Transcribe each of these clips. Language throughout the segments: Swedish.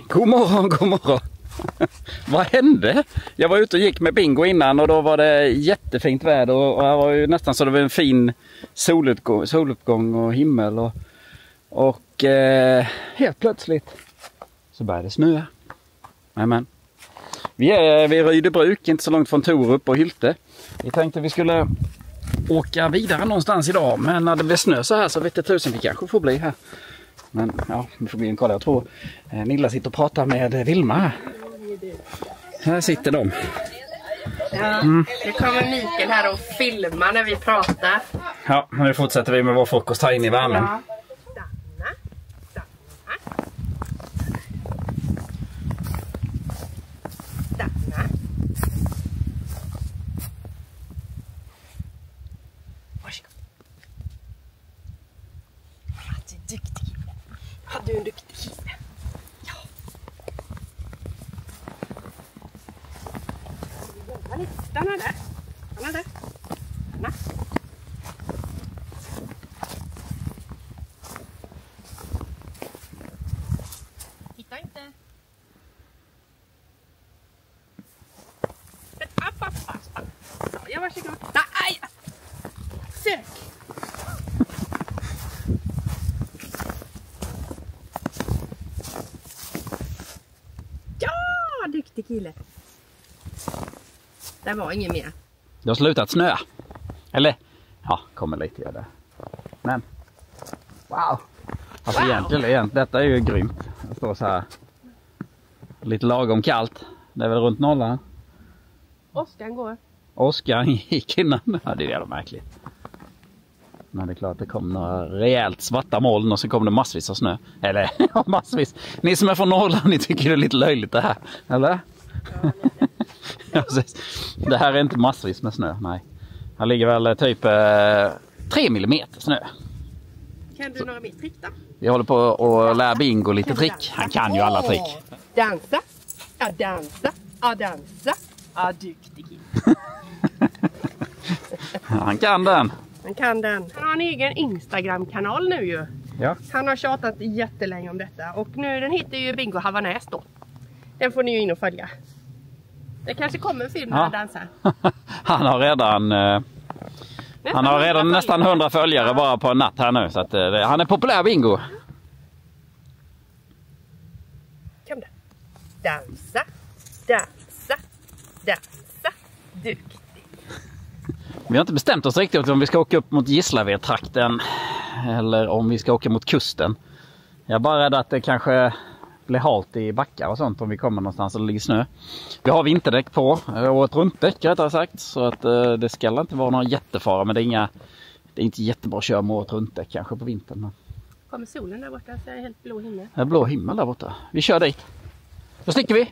God morgon, god morgon. Vad hände? Jag var ute och gick med Bingo innan och då var det jättefint väder och här var ju nästan så det var en fin soluppgång och himmel och helt plötsligt så började det snöa. Nämen. Vi är vid Rydebruk, inte så långt från Torup och Hylte. Vi tänkte vi skulle åka vidare någonstans idag, men när det blir snö så här så vet det tusen vi kanske får bli här. Men ja, vi får gå in och kolla. Jag tror Nilla sitter och pratar med Vilma. Här sitter de. Ja, det kommer Mikael här och filmar när vi pratar. Ja, nu fortsätter vi med vår frukost här inne i värmen. Ja. Du är en duktig kille. Ja. Stanna där. Stanna där. Stanna. Titta inte. Ja, varsågod. Nej! Sök! Duktig kille. Det var ingen mer. Det har slutat snöa. Eller, ja, kommer lite gör det. Men, wow. Alltså wow. Egentligen, detta är ju grymt. Det står så här lite lagom kallt. Det är väl runt nollan. Åskan går. Åskan gick innan. Ja, det är jävla märkligt. Men det är klart det kom några rejält svarta moln och så kom det massvis av snö. Eller ja, massvis. Ni som är från Norrland, ni tycker det är lite löjligt det här. Eller? Ja, det här är inte massvis med snö, nej. Här ligger väl typ 3 millimeter snö. Kan du några mer trick då? Vi håller på att lära Bingo lite trick. Han kan ju alla trick. Dansa, ja dansa, ja dansa, ja duktig. Han kan den. Han kan den. Han har en egen Instagram-kanal nu ju. Ja. Han har tjatat jättelänge om detta. Och nu den heter ju Bingo Havanäs då. Den får ni ju in och följa. Det kanske kommer en film när han dansar. Han har redan nästan 100 följare bara på en natt här nu. Så att, han är populär Bingo. Kom då. Dansa, dansa, dansa. Duktig. Vi har inte bestämt oss riktigt om vi ska åka upp mot Gislaved-trakten eller om vi ska åka mot kusten. Jag är bara rädd att det kanske blir halt i backar och sånt om vi kommer någonstans och det ligger snö. Vi har vinterdäck på, och ett runtdäck rättare sagt, så att det ska inte vara någon jättefara, men det är inte jättebra att köra med ett runtdäck kanske på vintern. Men... Kommer solen där borta så är det helt blå himmel. Det är blå himmel där borta. Vi kör dit. Då sticker vi.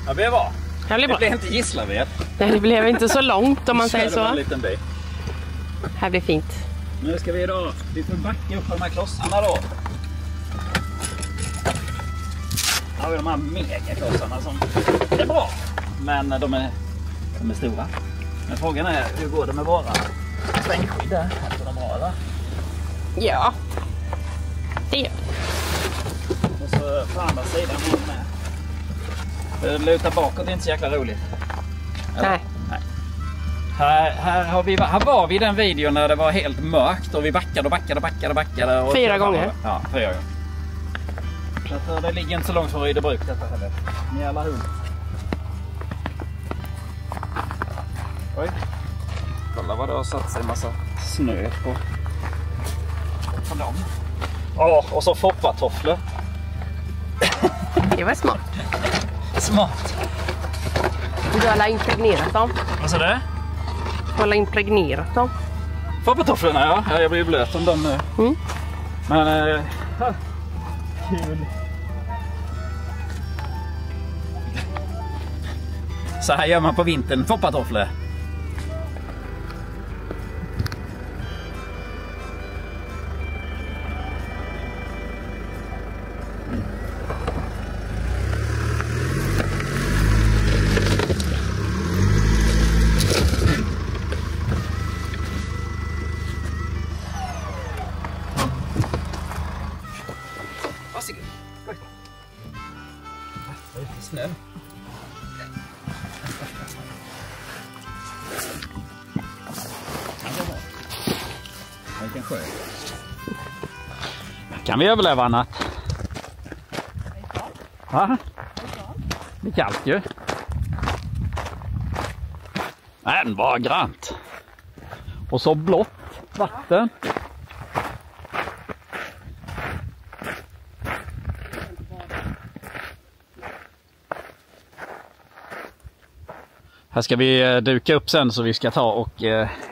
Ja, det var. Det blev inte Gislaved. Nej, det blev inte så långt om man säger så. En liten bit. Här blir fint. Nu ska vi får backa upp de här klossarna då. Här har vi de här megaklossarna som är bra. Men de är stora. Men frågan är, hur går det med våra svängskydd där? Är de bra eller? Ja. Det gör det. Och så på andra sidan var de med. Luta bakåt är inte så jäkla roligt. Nej. Nej. Här var vi i den videon när det var helt mörkt och vi backade. Och 4 gånger. Ja, 4 gånger. Så att det ligger inte så långt från Rydöbruk detta heller. Ni alla hund. Oj. Kolla vad det har satt sig en massa snö på dem. Och så foppatofflor. Det var smart. Smart. Du har alla impregnerat dem. Vad sa du? Du har impregnerat dem. Foppatofflorna, ja. Jag blir blöt om dem nu. Mm. Men kul. Så här gör man på vintern, foppatofflor. Varsågod. Oj. Det är lite snö. Vilken sjö. Kan vi överleva annat? Va? Det är kallt ju. Men vad grant. Och så blått vatten. Här ska vi duka upp sen så vi ska ta och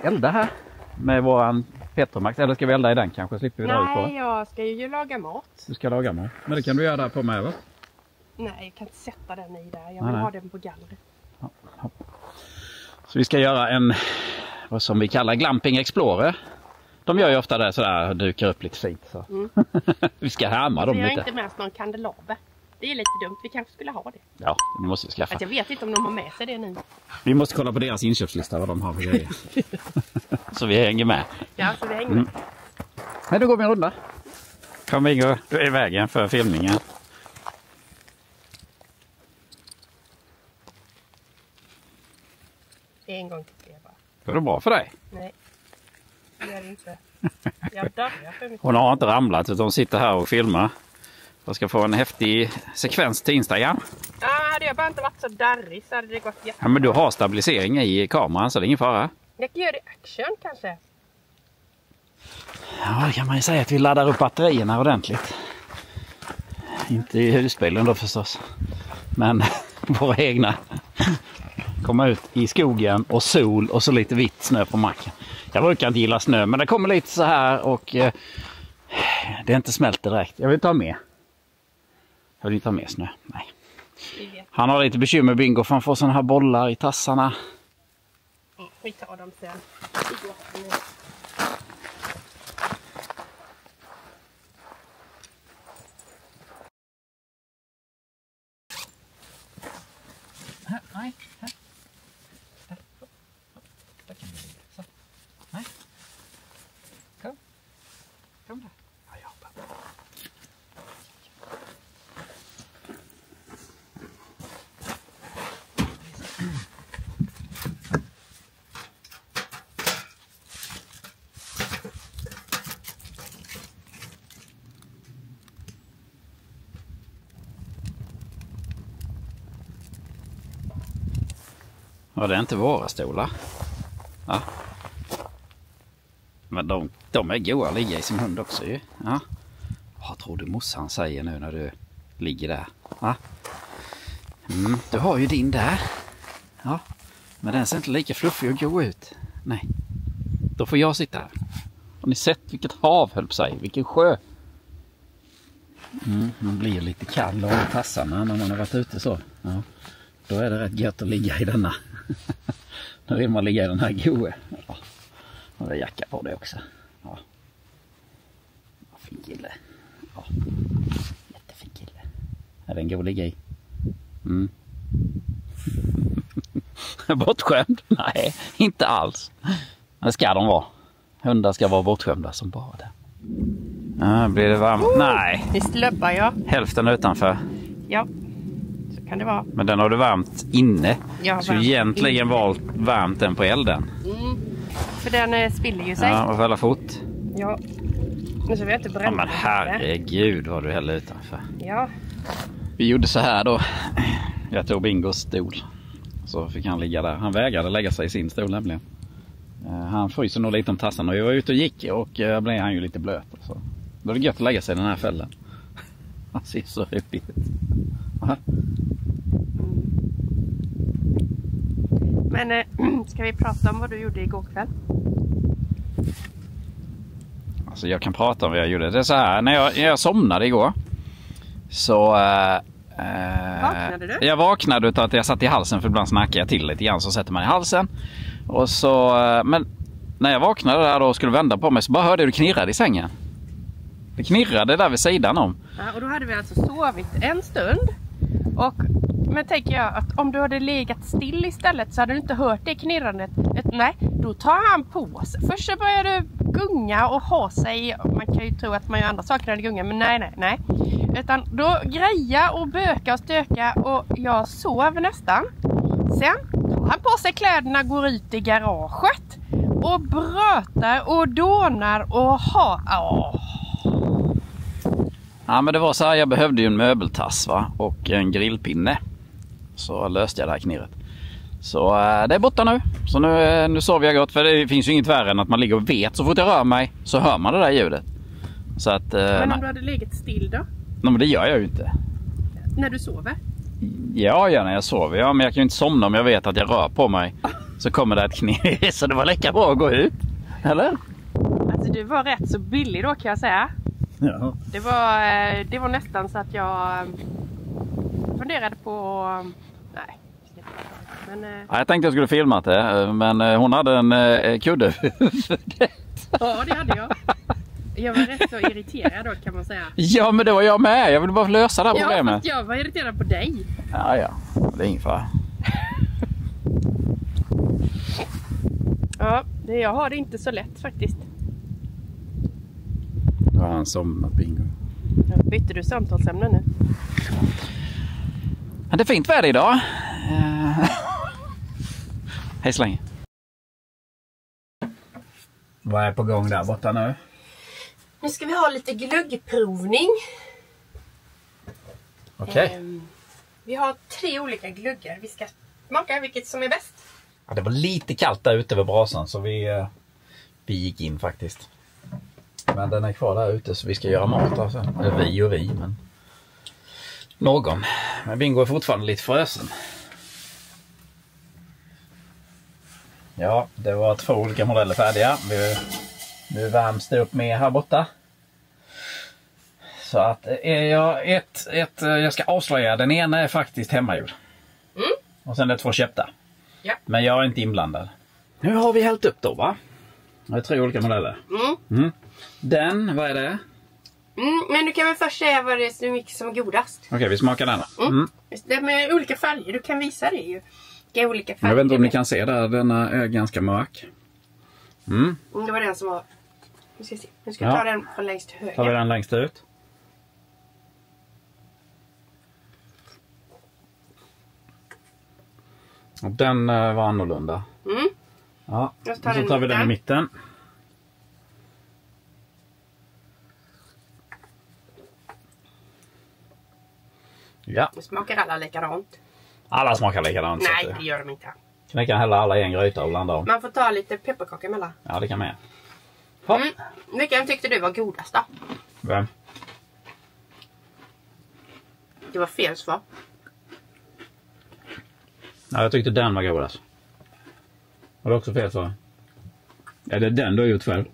elda här med våran Petromax. Eller ska vi elda i den kanske? Slipper vi dra ut på. Nej, jag ska ju laga mat. Du ska laga mat. Men det kan du göra där på med, va? Nej, jag kan inte sätta den i där. Jag vill ha den på gallret. Ja. Så vi ska göra en, vad som vi kallar Glamping Explorer. De gör ju ofta det sådär, dukar upp lite fint. Så. Mm. Vi ska härma dem lite. Vi har inte med oss någon kandelaber. Det är lite dumt, vi kanske skulle ha det. Ja, det måste vi skaffa. Att jag vet inte om de har med sig det nu. Vi måste kolla på deras inköpslista vad de har för grejer. Så vi hänger med. Ja, så vi hänger med. Men då går vi en runda. Kom Bingo, du är i vägen för filmningen. En gång till jag bara. Går det bra för dig? Nej, det gör det inte. Jag darrar för mycket. Hon har inte ramlat utan hon sitter här och filmar. Jag ska få en häftig sekvens till Instagram. Ja, hade jag bara inte varit så darrig så hade det gått jättebra. Ja, men du har stabilisering i kameran så det är ingen fara. Jag kan göra det i action kanske. Ja, det kan man ju säga att vi laddar upp batterierna ordentligt. Inte i husbilen då förstås. Men våra egna. Komma ut i skogen och sol och så lite vitt snö på marken. Jag brukar inte gilla snö men det kommer lite så här och det är inte smält direkt. Jag vill ta med. Jag vill inte ha mer snö. Nej. Han har lite bekymmer Bingo för han får såna här bollar i tassarna. Vi tar dem sen. Nej. Där kan vi ligga. Så. Nej. Kom där. Ja, Ja, det är inte våra stolar. Ja. Men de är goda att ligga i sin hund också ju. Ja. Vad tror du morsan säger nu när du ligger där? Ja. Du har ju din där. Ja. Men den ser inte lika fluffig och god ut. Nej. Då får jag sitta här. Har ni sett vilket hav höll på sig? Vilken sjö. Man blir lite kall av tassarna när man har varit ute så. Ja. Då är det rätt gött att ligga i denna. Då vill man ligga i den här goe. Ja. Och det är jacka på det också. Ja. Fin kille. Ja. Jättefin kille. Är den god att ligga i? Bortskämd? Nej, inte alls. Det ska de vara. Hundar ska vara bortskämda som bara det. Ja, blir det varmt? Nej. Visst löpar jag. Hälften utanför. Ja, så kan det vara. Men den har du värmt inne. Ja, så egentligen valt värmt den på elden. För den spiller ju sig. Ja, och fälla fot. Ja. Men så vill jag inte bränna. Ja, men herregud vad du häller utanför. Ja. Vi gjorde så här då. Jag tog Bingos stol. Så fick han ligga där. Han vägrade lägga sig i sin stol nämligen. Han fryser nog lite om tassen och jag var ute och gick och blev han ju lite blöt. Så. Då är det gött att lägga sig i den här fällen. Han ser så ruppig ut. Men ska vi prata om vad du gjorde igår kväll? Alltså jag kan prata om vad jag gjorde. Det är så här, när jag somnade igår så... Vaknade du? Jag vaknade utav att jag satt i halsen, för ibland snackar jag till lite grann så sätter man i halsen. Och så, men när jag vaknade där då och skulle vända på mig så bara hörde jag det knirrade i sängen. Det knirrade där vid sidan om. Ja, och då hade vi alltså sovit en stund. Men tänker jag att om du hade legat still istället så hade du inte hört det knirrandet. Nej, då tar han på sig. Först så börjar du gunga och ha sig. Man kan ju tro att man gör andra saker när det gungar, men nej. Utan då greja och böka och stöka och jag sov nästan. Sen tar han på sig kläderna, går ut i garaget och brötar och dånar och Ja, men det var så här, jag behövde ju en möbeltass och en grillpinne. Så löste jag det här knirret. Så det är borta nu. Så nu sover jag gott, för det finns ju inget värre än att man ligger och vet så fort jag rör mig så hör man det där ljudet. Så att, men om du hade legat still då? Nej, men det gör jag ju inte. När du sover? Ja, när jag sover. Ja, men jag kan ju inte somna om jag vet att jag rör på mig. Så kommer det ett knirr. Så det var lika bra att gå ut. Eller? Alltså du var rätt så billig då, kan jag säga. Ja. Det var nästan så att jag funderade på... Nej. Men, ja, jag tänkte jag skulle filma det, men hon hade en kudde för det. Ja, det hade jag. Jag var rätt så irriterad då, kan man säga. Ja, men det var jag med. Jag ville bara lösa det här problemet. Ja, fast jag var irriterad på dig. Ja. Det är ingen fara. Ja, jag har det inte så lätt faktiskt. Då har han somnat, Bingo. Bytte du samtalsämne nu? Det är fint väder idag. Hej så länge. Vad är på gång där borta nu? Nu ska vi ha lite glöggprovning. Okej. Vi har 3 olika gluggar. Vi ska smaka vilket som är bäst. Ja, det var lite kallt där ute vid brasan så vi gick in faktiskt. Men den är kvar där ute så vi ska göra mat alltså. Eller vi, men någon. Men Bingo är fortfarande lite frösen. Ja, det var 2 olika modeller färdiga. Nu värms det upp med här borta. Så att jag ska avslöja. Den ena är faktiskt hemmagjord. Och sen är det 2 köpta. Ja. Men jag är inte inblandad. Nu har vi hällt upp då, va? Det är 3 olika modeller. Den, vad är det? Men du kan väl först säga vad det är så mycket som är godast. Okej, vi smakar den. Det är med olika färger, du kan visa det ju. Vilka olika färger. Jag vet inte om ni kan se där, denna är ganska mörk. Det var den som var... Nu ska vi se. Nu ska jag ta den från längst till höger. Tar vi den längst ut. Och den var annorlunda. Ja, så tar vi den i mitten. Ja. Det smakar alla likadant. Alla smakar likadant. Nej, det gör de inte. Kan jag hälla alla i en gryta och blanda om. Man får ta lite pepparkaka emellan. Ja, det kan man. Vilken tyckte du var godast då? Vem? Det var fel svar. Ja, jag tyckte den var godast. Var det också fel svar? Är det den du har gjort själv?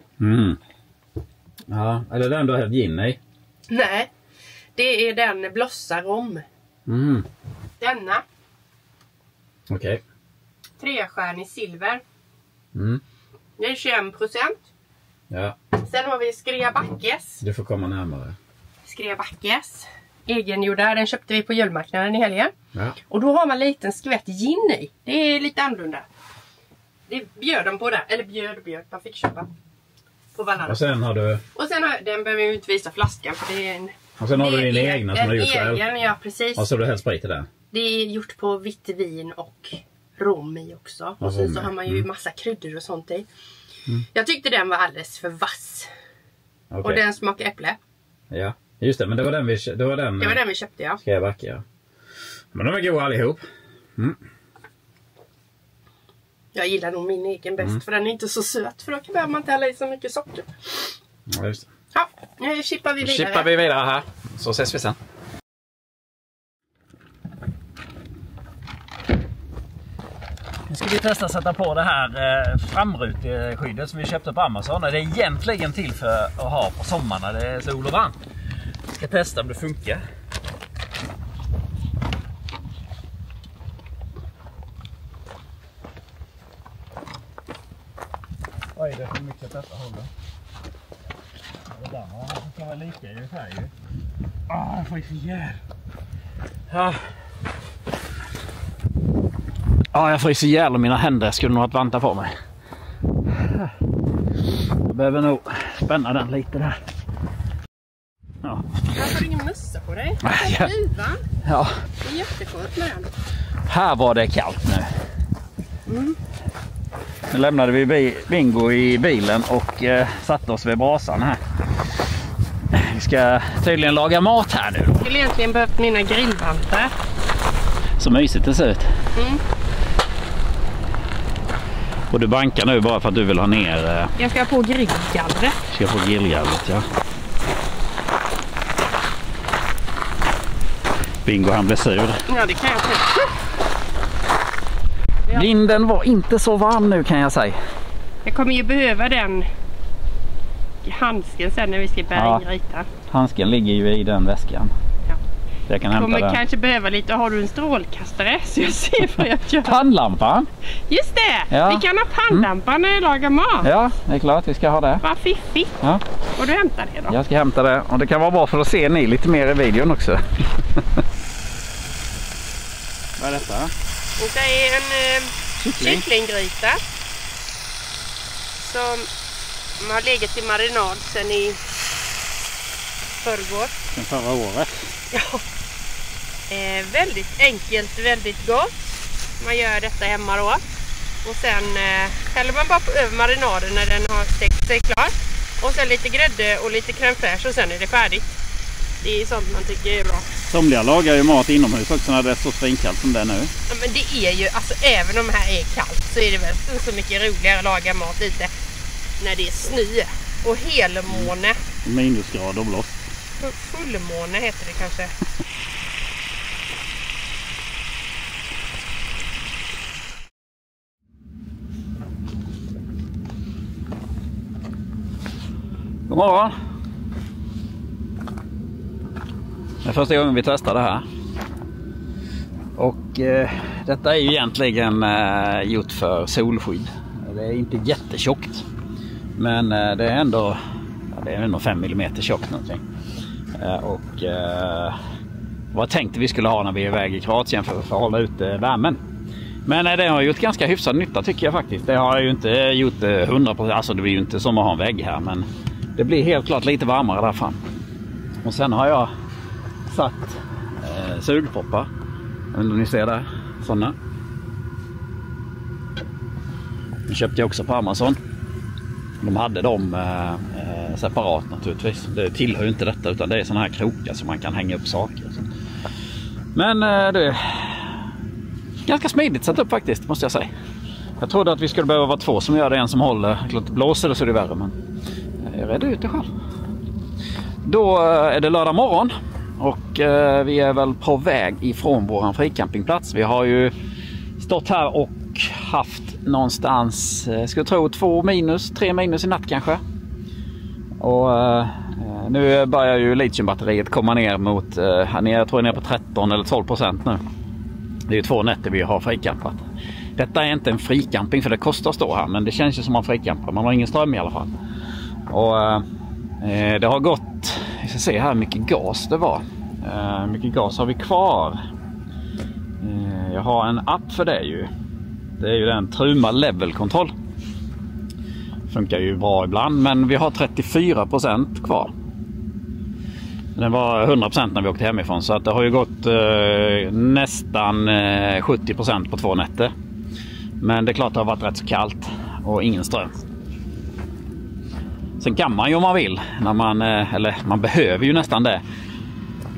Ja, är det den du har hällt gin i? Nej, det är den blossar om. Denna. Okej. 3-stjärnig silver. Det är 21%. Ja. Sen har vi Skreabackes. Du får komma närmare. Skreabackes. Egengjorda, den köpte vi på julmarknaden i helgen. Ja. Och då har man en liten skvätt gin i. Det är lite annorlunda. Det bjöd de på där. Eller bjöd. Man fick köpa. På Vallarna. Och sen har du... Och sen har den behöver vi inte visa flaskan. För det är en... Och sen har du din egna som du har gjort själv. Ja, precis. Och så har du hällt sprit i den. Det är gjort på vitt vin och rom i också. Och sen så har man ju massa kryddor och sånt i. Jag tyckte den var alldeles för vass. Okay. Och den smakar äpple. Ja, just det. Men det var den vi köpte, ja. Ska jag backa, ja. Men de är goda allihop. Mm. Jag gillar nog min egen bäst för den är inte så söt. För då behöver man inte hälla i så mycket socker. Ja, just det. Ja, nu chippar vi vidare. Chippar vi vidare här. Så ses vi sen. Nu ska vi testa att sätta på det här framrutskyddet som vi köpte på Amazon. Det är egentligen till för att ha på sommaren när det är sol och varmt. Vi ska testa om det funkar. Vad är det för mycket detta håller? Det där kan vara lika i färg. Jag får ju för jävla. Ja, jag får ju så jävla mina händer. Jag skulle nog ha ett vanta på mig. Jag behöver nog spänna den lite där. Ja. Jag har ingen mössa på dig. Ja. Ja. Det är jätteskönt med den. Här var det kallt nu. Nu lämnade vi Bingo i bilen och satte oss vid brasan här. Vi ska tydligen laga mat här nu. Jag skulle egentligen behövt mina grillvantar. Så mysigt det ser ut. Och du bankar nu bara för att du vill ha ner... Jag ska på grillgallret. Ska få grillgallret, ja. Bingo, han blev sur. Ja, det kan jag säga. Vinden var inte så varm nu kan jag säga. Jag kommer ju behöva den handsken sen när vi ska börja inrita. Handsken ligger ju i den väskan. Ja. Jag kan hämta den. Kommer kanske behöva lite. Har du en strålkastare så jag ser vad jag gör. Pannlampan? Just det! Ja. Vi kan ha pannlampan när jag lagar mat. Ja, det är klart vi ska ha det. Vad fiffigt. Ja. Och du hämtar det då? Jag ska hämta det. Och det kan vara bra för att se ni lite mer i videon också. Vad är detta? Det är en kycklinggryta som har legat i marinad sedan i förrgår. Sen förra året. Ja. Väldigt enkelt, väldigt gott. Man gör detta hemma då. Och sen häller man bara över marinaden när den har stekt sig klar. Och sen lite grädde och lite crème fraîche och sen är det färdigt. Det är sånt man tycker är bra. Somliga lagar ju mat inomhus också när det är så svinkallt som det är nu. Ja, men det är ju, alltså även om det här är kallt så är det väl så mycket roligare att laga mat ute när det är snö och helmåne. Minusgrad och blåst. Fullmåne heter det kanske. God morgon. Det är första gången vi testar det här. Och detta är ju egentligen gjort för solskydd. Det är inte jättetjockt. Men det är ändå 5 mm tjockt någonting. Vad tänkte vi skulle ha när vi är iväg i Kroatien för att hålla ut värmen. Men det har gjort ganska hyfsad nytta tycker jag faktiskt. Det har ju inte gjort 100%, alltså det blir ju inte som att ha en vägg här. Men det blir helt klart lite varmare där fram. Och sen har jag satt sugpoppar. Jag vet inte om ni ser där. Sådana. De köpte jag också på Amazon. De hade dem separat naturligtvis. Det tillhör ju inte detta utan det är sådana här krokar som man kan hänga upp saker. Men det är ganska smidigt satt upp faktiskt måste jag säga. Jag trodde att vi skulle behöva vara 2 som gör det, en som håller. Klart blåser det så är det värre men jag redde ut det själv. Då är det lördag morgon. Och vi är väl på väg ifrån våran fricampingplats. Vi har ju stått här och haft någonstans, ska jag tro 2-3 minus i natt kanske. Och nu börjar ju litiumbatteriet komma ner mot, jag tror ner på 13 eller 12% nu. Det är ju 2 nätter vi har fricampat. Detta är inte en fricamping för det kostar att stå här, men det känns ju som man fricampar. Man har ingen ström i alla fall. Och det har gått, vi ska se här mycket gas det var. Mycket gas har vi kvar. Jag har en app för det ju. Det är ju den Truma Level Control. Funkar ju bra ibland, men vi har 34% kvar. Den var 100% när vi åkte hemifrån, så att det har ju gått nästan 70% på 2 nätter. Men det är klart det har varit rätt så kallt och ingen ström. Sen kan man ju om man vill, när man, eller man behöver ju nästan det.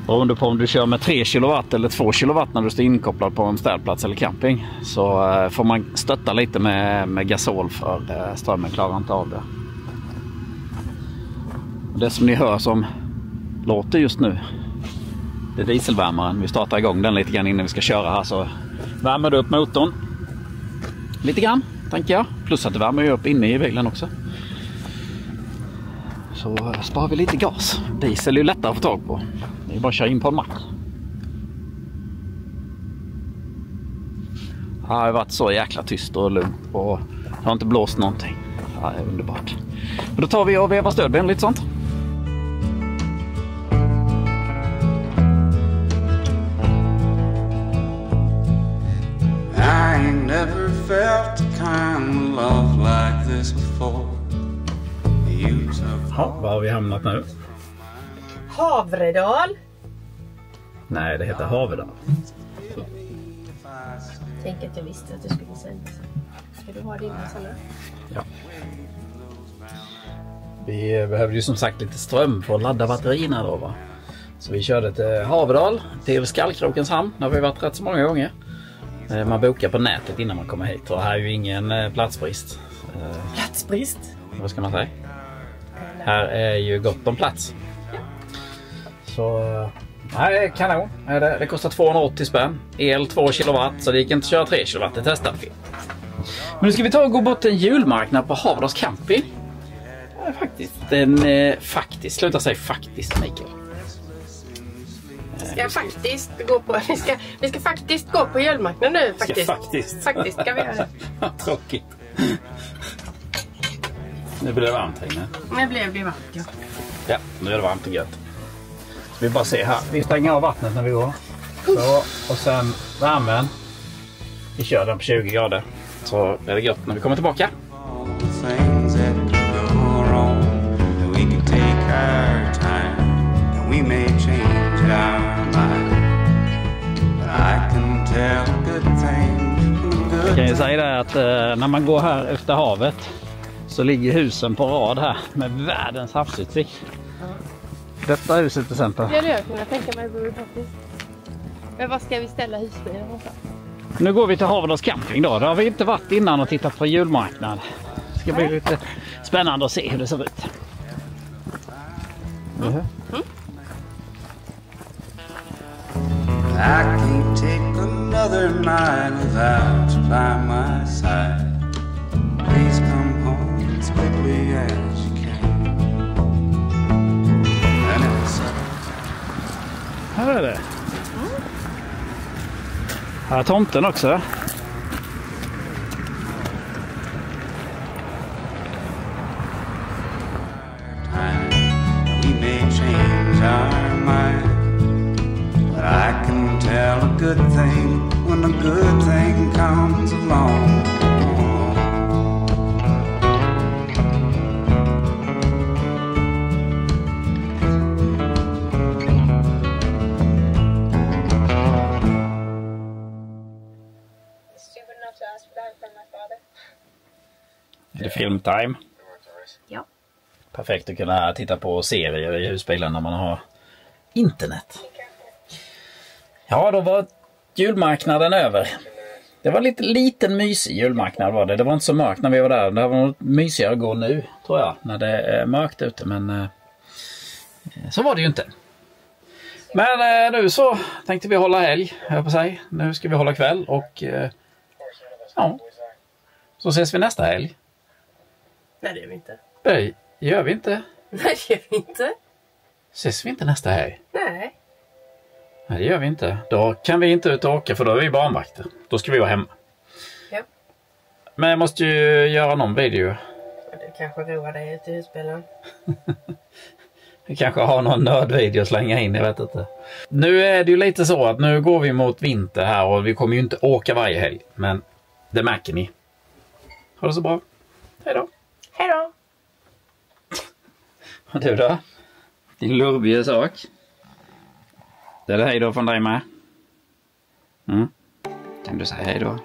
Beroende på om du kör med 3 kW eller 2 kW när du står inkopplad på en städplats eller camping. Så får man stötta lite med gasol för strömmen klarar inte av det. Det som ni hör som låter just nu, det är dieselvärmaren. Vi startar igång den lite grann innan vi ska köra här, så värmer du upp motorn lite grann, tänker jag. Plus att det värmer ju upp inne i bilen också. Så sparar vi lite gas. Diesel är ju lättare att få tag på. Det är bara att köra in på en mack. Det har varit så jäkla tyst och lugnt och det har inte blåst någonting. Ja, det är underbart. Men då tar vi och vevar stödben lite sånt. I ain't never felt a kind of love like this before. Ja, var har vi hamnat nu? Havredal. Nej, det heter Havredal. Tänk att jag visste att du skulle säga det. Ska du ha dina sådana? Ja. Vi behövde ju som sagt lite ström för att ladda batterierna då, va? Så vi körde till Havredal, till Skallkrokens hamn. Där har vi varit rätt så många gånger. Man bokar på nätet innan man kommer hit. Och här är ju ingen platsbrist. Platsbrist? Vad ska man säga? Här är ju gott om plats. Så nej, kanon. Det kostar 280 spänn. El 2 kW, så det gick inte att köra 3 kW. Det testade vi. Men nu ska vi ta och gå bort till en julmarknad på Havredals camping. Ja, faktiskt. Sluta säga faktiskt, Mikael. Vi ska faktiskt gå på julmarknaden nu. Faktiskt ska vi göra det. Tråkigt. Nu blir det varmt här inne. Nu blev det varmt, ja. Ja, nu är det varmt och gött. Så vi bara ser här. Vi stänger av vattnet när vi går. Så, och sen värmen. Vi kör den på 20 grader. Så är det gött när vi kommer tillbaka. Jag kan ju säga det att när man går här efter havet så ligger husen på rad här med världens havsutsikt. Detta huset till exempel. Ja, det jag kunde tänka mig faktiskt. Men vad ska vi ställa husbilen någonstans? Nu går vi till Havredals camping då. Det har vi inte varit innan och tittat på julmarknad. Det ska bli lite spännande att se hur det ser ut. I can't take another night without you by my side. Please come home as quickly as you can. And it's Här är det. Här är tomten också. time we may change our mind. But I can tell a good thing when a good thing comes along. Är det filmtime? Ja. Perfekt att kunna titta på serier i husbilen när man har internet. Ja, då var julmarknaden över. Det var liten mysig julmarknad var det. Det var inte så mörkt när vi var där. Det var något mysigare att gå nu, tror jag, när det är mörkt ute. Men så var det ju inte. Men nu så tänkte vi hålla helg, jag på sig. Nu ska vi hålla kväll och ja, så ses vi nästa helg. Nej, det gör vi inte. Nej, gör vi inte. Nej, det gör vi inte. Ses vi inte nästa helg? Nej. Nej, det gör vi inte. Då kan vi inte ut och åka för då är vi barnvakter. Då ska vi vara hemma. Ja. Men jag måste ju göra någon video. Du kanske roar dig ut i husbilen. Vi kanske har någon nördvideo att slänga in, jag vet inte. Nu är det ju lite så att nu går vi mot vinter här och vi kommer ju inte åka varje helg. Men det märker ni. Ha det så bra. Hej då. Hej då. Och du då? Din lurviga sak. Det är det hej då från dig med. Kan du säga hej då?